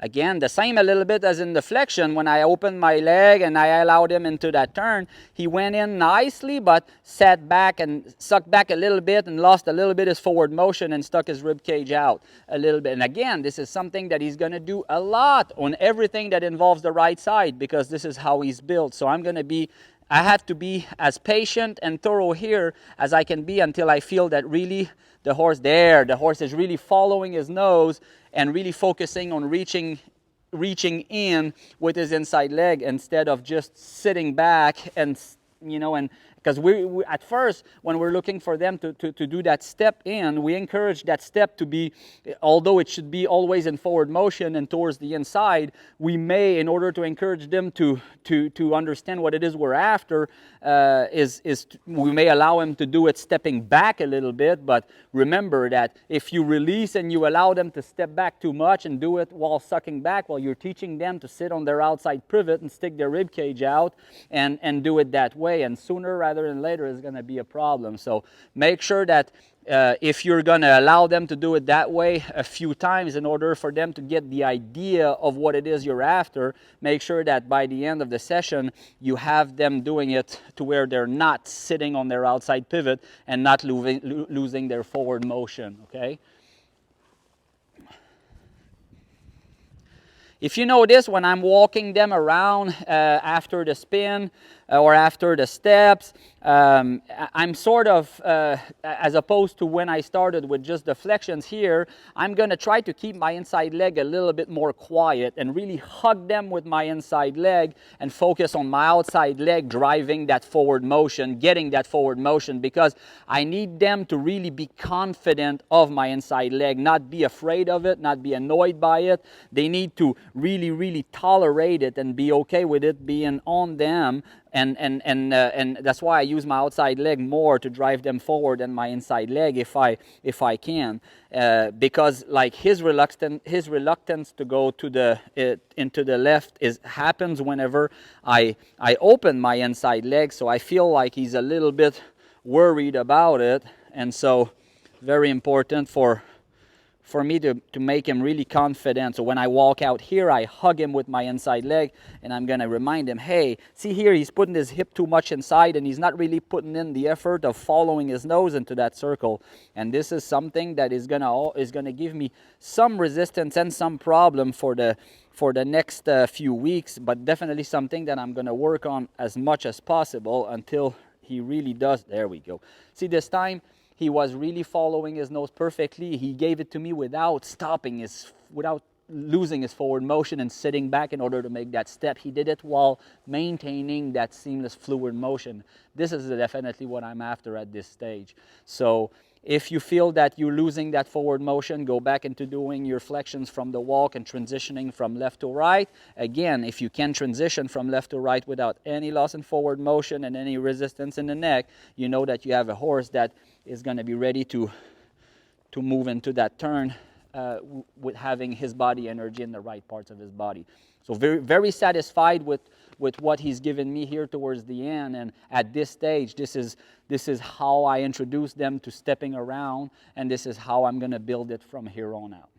Again, the same a little bit as in the flexion. When I opened my leg and I allowed him into that turn, he went in nicely, but sat back and sucked back a little bit and lost a little bit his forward motion and stuck his rib cage out a little bit. And again, this is something that he's going to do a lot on everything that involves the right side, because this is how he's built. So I have to be as patient and thorough here as I can be until I feel that really the horse is really following his nose and really focusing on reaching in with his inside leg instead of just sitting back and because we at first, when we're looking for them to do that step in, we encourage that step to be, although it should be always in forward motion and towards the inside, we may, in order to encourage them to understand what it is we're after, we may allow them to do it stepping back a little bit. But remember that if you release and you allow them to step back too much and do it while sucking back, well, you're teaching them to sit on their outside pivot and stick their rib cage out and do it that way. And sooner rather than later is going to be a problem. So make sure that if you're going to allow them to do it that way a few times in order for them to get the idea of what it is you're after, make sure that by the end of the session you have them doing it to where they're not sitting on their outside pivot and not losing their forward motion, okay? If you notice, when I'm walking them around after the spin or after the steps, I'm sort of, as opposed to when I started with just the flexions here, I'm going to try to keep my inside leg a little bit more quiet and really hug them with my inside leg and focus on my outside leg driving that forward motion, getting that forward motion, because I need them to really be confident of my inside leg, not be afraid of it, not be annoyed by it. They need to really, really tolerate it and be okay with it being on them. And that's why I use my outside leg more to drive them forward than my inside leg if I can, because like his reluctance to go to into the left happens whenever I open my inside leg. So I feel like he's a little bit worried about it, and so very important for me to make him really confident. So when I walk out here, I hug him with my inside leg, and I'm going to remind him, hey, see here, he's putting his hip too much inside, and he's not really putting in the effort of following his nose into that circle. And this is something that is going to give me some resistance and some problem for the next few weeks, but definitely something that I'm going to work on as much as possible until he really does. There we go. See, this time, he was really following his nose perfectly. He gave it to me without without losing his forward motion and sitting back in order to make that step. He did it while maintaining that seamless fluid motion. This is definitely what I'm after at this stage. So if you feel that you're losing that forward motion, go back into doing your flexions from the walk and transitioning from left to right. Again, if you can transition from left to right without any loss in forward motion and any resistance in the neck, you know that you have a horse that is going to be ready to move into that turn with having his body energy in the right parts of his body. So very, very satisfied with what he's given me here towards the end. And at this stage, this is how I introduce them to stepping around, and this is how I'm going to build it from here on out.